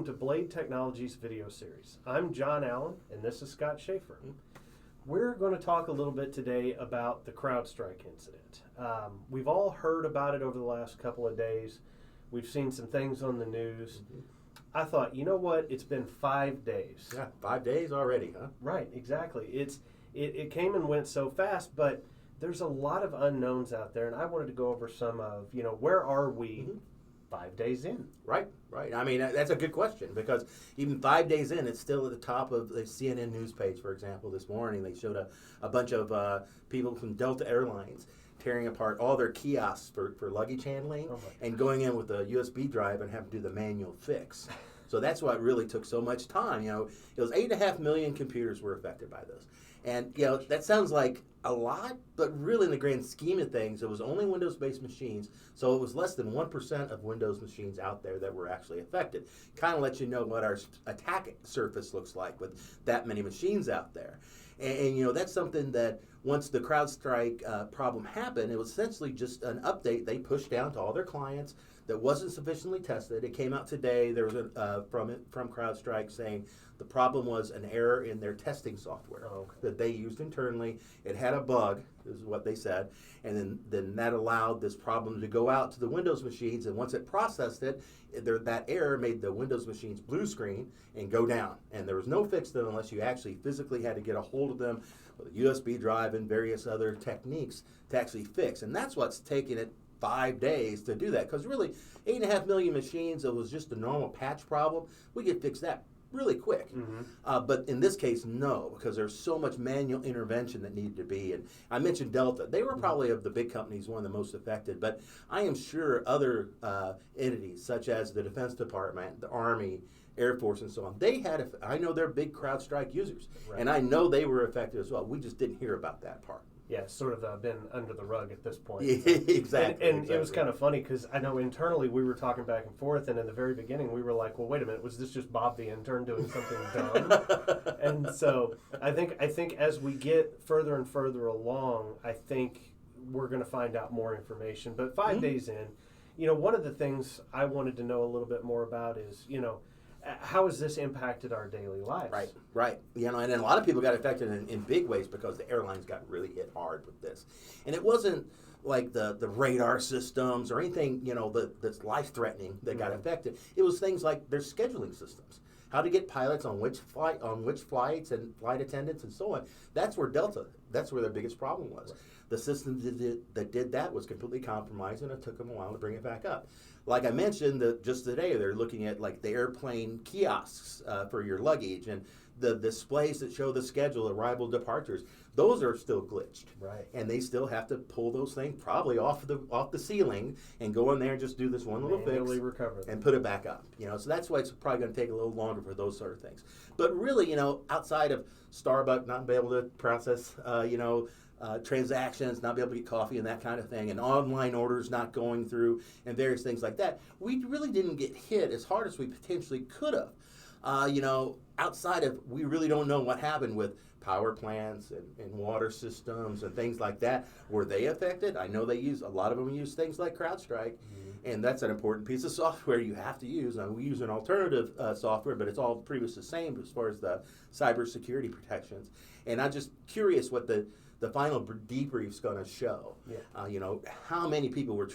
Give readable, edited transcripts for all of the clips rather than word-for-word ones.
to Blade Technologies video series. I'm John Allen, and this is Scott Schaefer. We're going to talk a little bit today about the CrowdStrike incident. We've all heard about it over the last couple of days. We've seen some things on the news. I thought, you know what? It's been 5 days. Yeah, 5 days already, huh? Right, exactly. It came and went so fast, but there's a lot of unknowns out there, and I wanted to go over some of, where are we 5 days in? Right. I mean, that's a good question, because even 5 days in, it's still at the top of the CNN news page, for example. This morning, they showed a bunch of people from Delta Airlines tearing apart all their kiosks for luggage handling and going in with a USB drive and having to do the manual fix. So that's what really took so much time. It was 8.5 million computers were affected by this. And, that sounds like a lot, but really in the grand scheme of things, it was only Windows-based machines, so it was less than 1% of Windows machines out there that were actually affected. Kind of lets you know what our attack surface looks like with that many machines out there. And that's something that once the CrowdStrike problem happened, it was essentially just an update they pushed down to all their clients that wasn't sufficiently tested. It came out today. There was from CrowdStrike saying the problem was an error in their testing software that they used internally. It had a bug, is what they said, and then that allowed this problem to go out to the Windows machines, and once it processed it, that error made the Windows machines blue screen and go down. And there was no fix to them unless you actually physically had to get a hold of them with a USB drive and various other techniques to actually fix. And that's what's taking it 5 days to do that, because really 8.5 million machines, it was just a normal patch problem. We could fix that really quick. But in this case, no, because there's so much manual intervention that needed to be. And I mentioned Delta. They were probably of the big companies one of the most affected, but I am sure other entities such as the Defense Department, the Army, Air Force, and so on, I know they're big CrowdStrike users, and I know they were affected as well. We just didn't hear about that part. Yeah, sort of been under the rug at this point. Yeah, exactly. And it was kind of funny because I know internally we were talking back and forth, and in the very beginning we were like, well, wait a minute, was this just Bob the intern doing something dumb? And so I think as we get further and further along, I think we're going to find out more information. But 5 days in, one of the things I wanted to know a little bit more about is, how has this impacted our daily lives? Right. And then a lot of people got affected in big ways because the airlines got really hit hard with this. And it wasn't like the radar systems or anything, that's life-threatening that got affected. It was things like their scheduling systems. How to get pilots on which flights and flight attendants and so on. That's where their biggest problem was. Right. The system that did that was completely compromised, and it took them a while to bring it back up. Like I mentioned, just today they're looking at like the airplane kiosks for your luggage and the displays that show the schedule, arrival, departures. Those are still glitched, and they still have to pull those things probably off the ceiling and go in there and just do this one little fix and put it back up. So that's why it's probably going to take a little longer for those sort of things. But really, outside of Starbucks not being able to process, transactions, not be able to get coffee and that kind of thing, and online orders not going through, and various things like that, we really didn't get hit as hard as we potentially could have. Outside of, we really don't know what happened with power plants and water systems and things like that. Were they affected? I know a lot of them use things like CrowdStrike, and that's an important piece of software you have to use. We use an alternative software, but it's all pretty much the same as far as the cybersecurity protections. And I'm just curious what the final debrief's going to show. How many people were,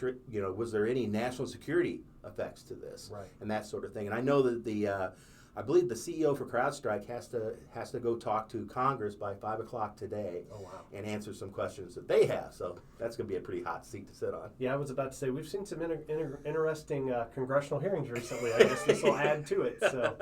was there any national security effects to this, and that sort of thing. And I know that I believe the CEO for CrowdStrike has to go talk to Congress by 5 o'clock today and answer some questions that they have. So that's going to be a pretty hot seat to sit on. Yeah, I was about to say, we've seen some interesting congressional hearings recently. I guess this will add to it. So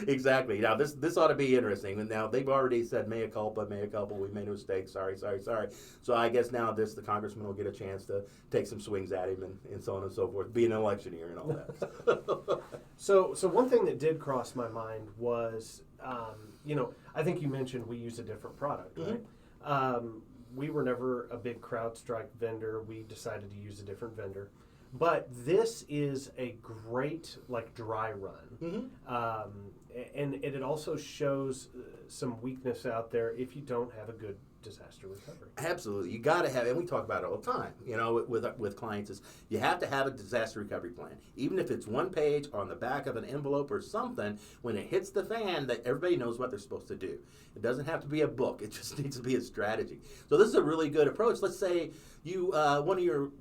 exactly. Now, this ought to be interesting. And now, they've already said, mea culpa, we made a mistake, sorry. So I guess now the congressman will get a chance to take some swings at him and so on and so forth, be an election year and all that. So one thing that did cross my mind was, I think you mentioned we use a different product, right? We were never a big CrowdStrike vendor. We decided to use a different vendor. But this is a great, dry run. and it also shows some weakness out there if you don't have a good disaster recovery. Absolutely, you got to have, and we talk about it all the time. You know, with clients, is you have to have a disaster recovery plan, even if it's one page or on the back of an envelope or something. When it hits the fan, that everybody knows what they're supposed to do. It doesn't have to be a book; it just needs to be a strategy. So this is a really good approach. Let's say you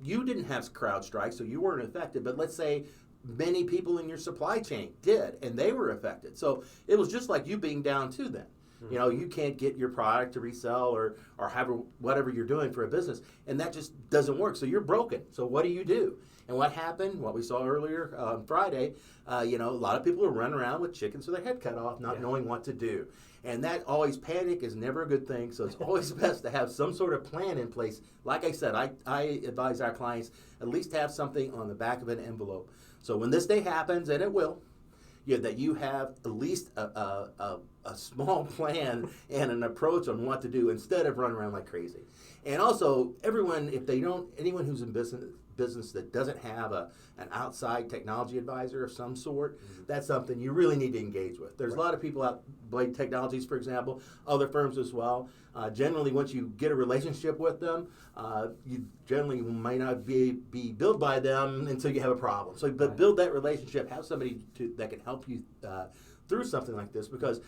you didn't have CrowdStrike, so you weren't affected, but let's say many people in your supply chain did, and they were affected. So it was just like you being down too then. You know, you can't get your product to resell or have whatever you're doing for a business, and that just doesn't work. So you're broken. So what do? And what happened, what we saw earlier on Friday, a lot of people are running around with chickens with their head cut off, not knowing what to do. And that always, panic is never a good thing, so it's always best to have some sort of plan in place. Like I said, I advise our clients at least have something on the back of an envelope. So when this day happens, and it will, that you have at least a small plan and an approach on what to do instead of running around like crazy. And also, anyone who's in business that doesn't have an outside technology advisor of some sort, that's something you really need to engage with. There's a lot of people out, Blade Technologies, for example, other firms as well. Generally, once you get a relationship with them, you generally might not be billed by them until you have a problem. So, but build that relationship, have somebody that can help you through something like this, because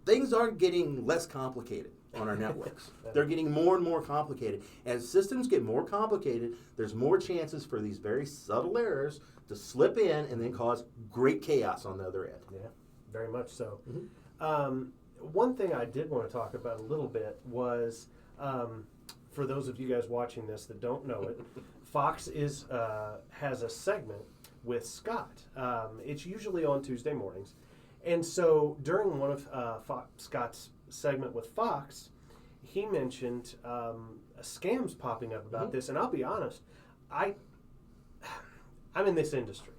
things aren't getting less complicated on our networks. They're getting more and more complicated. As systems get more complicated, there's more chances for these very subtle errors to slip in and then cause great chaos on the other end. Yeah, very much so. One thing I did want to talk about a little bit was, for those of you guys watching this that don't know it, Fox has a segment with Scott. It's usually on Tuesday mornings. And so during one of Scott's segment with Fox, he mentioned scams popping up about this. And I'll be honest, I'm in this industry.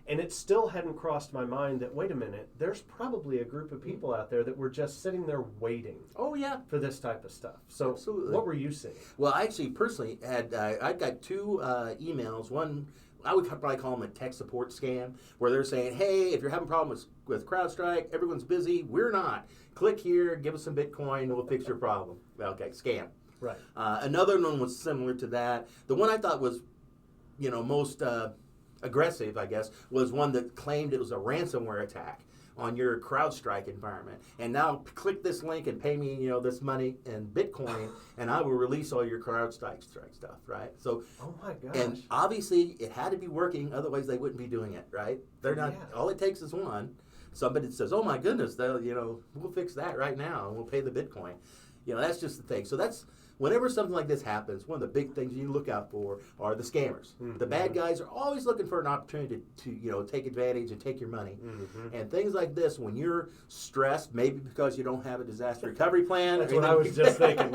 And it still hadn't crossed my mind that, wait a minute, there's probably a group of people out there that were just sitting there waiting for this type of stuff. So absolutely. What were you seeing? Well, I actually personally had, I got two emails. One, I would probably call them a tech support scam, where they're saying, hey, if you're having problems with CrowdStrike, everyone's busy, we're not. Click here, give us some Bitcoin, and we'll fix your problem. Okay, scam. Right. Another one was similar to that. The one I thought was, most aggressive, I guess, was one that claimed it was a ransomware attack on your CrowdStrike environment. And now click this link and pay me, this money in Bitcoin, and I will release all your CrowdStrike stuff, right? So, oh my gosh. And obviously it had to be working, otherwise they wouldn't be doing it, right? They're not. Yeah. All it takes is one. Somebody says, "Oh my goodness, we'll fix that right now, and we'll pay the Bitcoin." That's just the thing. So that's. Whenever something like this happens, one of the big things you look out for are the scammers. The bad guys are always looking for an opportunity to take advantage and take your money. And things like this, when you're stressed, maybe because you don't have a disaster recovery plan. That's what I was just thinking.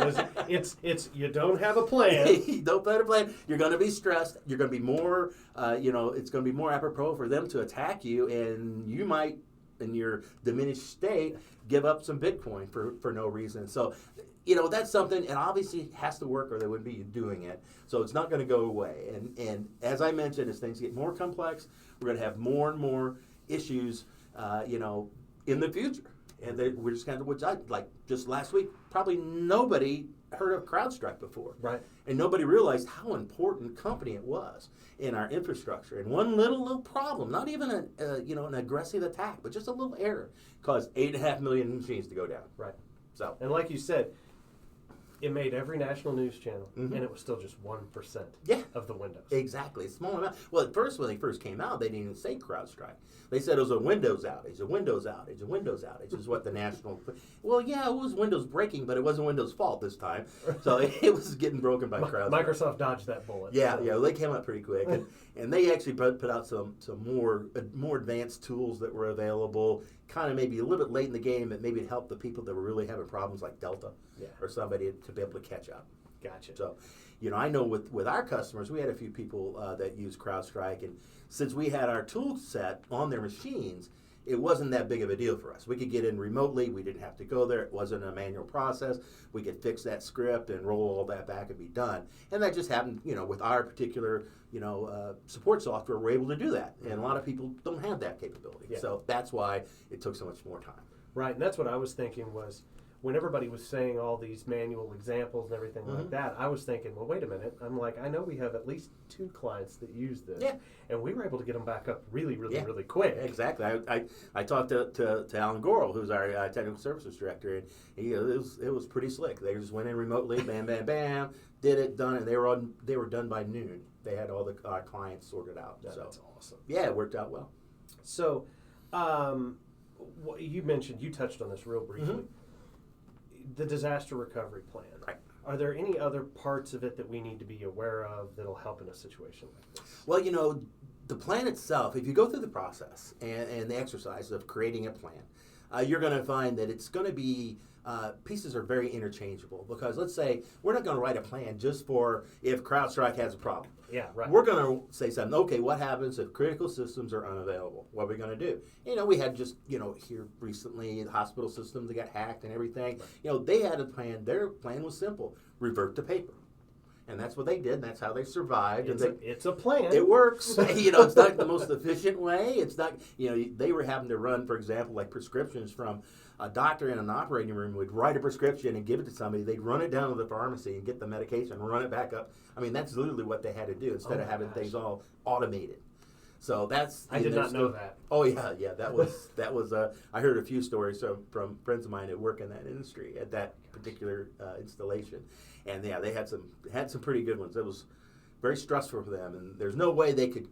It's you don't have a plan. You don't have a plan. You're going to be stressed. You're going to be more, it's going to be more apropos for them to attack you, and you might, in your diminished state, give up some Bitcoin for no reason. So, that's something, and obviously has to work or they wouldn't be doing it. So it's not going to go away. And as I mentioned, as things get more complex, we're going to have more and more issues, in the future. And we're just kind of, which just last week, probably nobody heard of CrowdStrike before. Right. And nobody realized how important company it was in our infrastructure. And one little problem, not even an aggressive attack, but just a little error, caused 8.5 million machines to go down. Right. So. And like you said, it made every national news channel, and it was still just 1% of the Windows. Exactly. Small amount. Well, at first, when they first came out, they didn't even say CrowdStrike. They said it was a Windows outage, a Windows outage, a Windows outage is what the national... Well, yeah, it was Windows breaking, but it wasn't Windows' fault this time. So it was getting broken by CrowdStrike. Microsoft dodged that bullet. Yeah, they came up pretty quick. And they actually put out some more advanced tools that were available, kind of maybe a little bit late in the game, that maybe it helped the people that were really having problems like Delta or somebody to be able to catch up. Gotcha. So, I know with our customers, we had a few people that use CrowdStrike, and since we had our tool set on their machines, it wasn't that big of a deal for us. We could get in remotely. We didn't have to go there. It wasn't a manual process. We could fix that script and roll all that back and be done. And that just happened, with our particular, support software, we're able to do that. And a lot of people don't have that capability. Yeah. So that's why it took so much more time. Right, and that's what I was thinking was, when everybody was saying all these manual examples and everything like that, I was thinking, well, wait a minute. I'm like, I know we have at least 2 clients that use this. Yeah. And we were able to get them back up really, really, really quick. Exactly. I talked to Alan Gorel, who's our technical services director, and it was pretty slick. They just went in remotely, bam, bam, bam, did it, done, and they were done by noon. They had all the clients sorted out. That's so awesome. Yeah, it worked out well. So, you touched on this real briefly. The disaster recovery plan. Right. Are there any other parts of it that we need to be aware of that'll help in a situation like this? Well, the plan itself, if you go through the process and the exercise of creating a plan, you're going to find that it's going to be, pieces are very interchangeable, because let's say we're not going to write a plan just for if CrowdStrike has a problem. Yeah, right. We're going to say something, okay, what happens if critical systems are unavailable? What are we going to do? We had just, here recently, the hospital systems, they got hacked and everything. Right. They had a plan. Their plan was simple: revert to paper. And that's what they did, and that's how they survived. It's a plan. It works. It's not the most efficient way. It's not, they were having to run, for example, like prescriptions from a doctor in an operating room would write a prescription and give it to somebody. They'd run it down to the pharmacy and get the medication, run it back up. I mean, that's literally what they had to do instead of having things all automated. So that's. I did not know that. Oh yeah. That was. I heard a few stories from friends of mine that work in that industry at that particular installation, and yeah, they had some pretty good ones. It was very stressful for them, and there's no way they could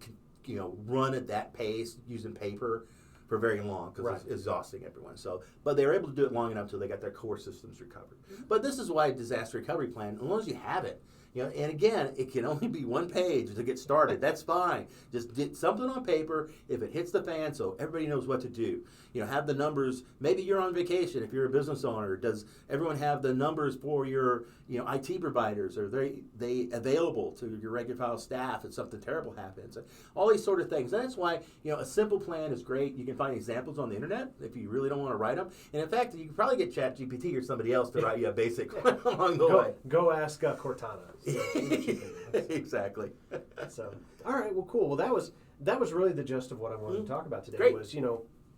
run at that pace using paper for very long, because it's exhausting everyone. So, but they were able to do it long enough until they got their core systems recovered. But this is why disaster recovery plan, as long as you have it, and again, it can only be 1 page to get started. That's fine. Just get something on paper if it hits the fan, so everybody knows what to do. Have the numbers. Maybe you're on vacation. If you're a business owner, does everyone have the numbers for your IT providers? Are they available to your regular file staff if something terrible happens? All these sort of things. And that's why a simple plan is great. You can find examples on the internet if you really don't want to write them. And in fact, you can probably get ChatGPT or somebody else to write you a basic along the way. Go ask Cortana. Exactly. So, all right, well, cool. Well, that was really the gist of what I wanted to talk about today. Great. Was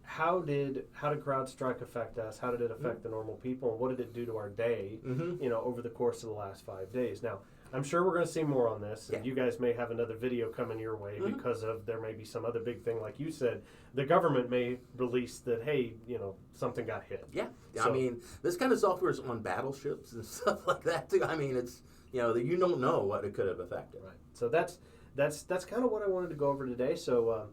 how did CrowdStrike affect us? How did it affect the normal people? And what did it do to our day? Over the course of the last 5 days. Now, I'm sure we're going to see more on this. And you guys may have another video coming your way because there may be some other big thing, like you said. The government may release that, hey, something got hit. Yeah. So, I mean, this kind of software is on battleships and stuff like that too. I mean, it's you don't know what it could have affected. Right. So that's kind of what I wanted to go over today. So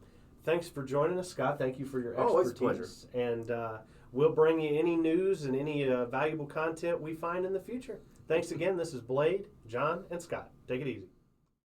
thanks for joining us, Scott. Thank you for your expertise. It's a pleasure. And we'll bring you any news and any valuable content we find in the future. Thanks again. This is Blade, John, and Scott. Take it easy.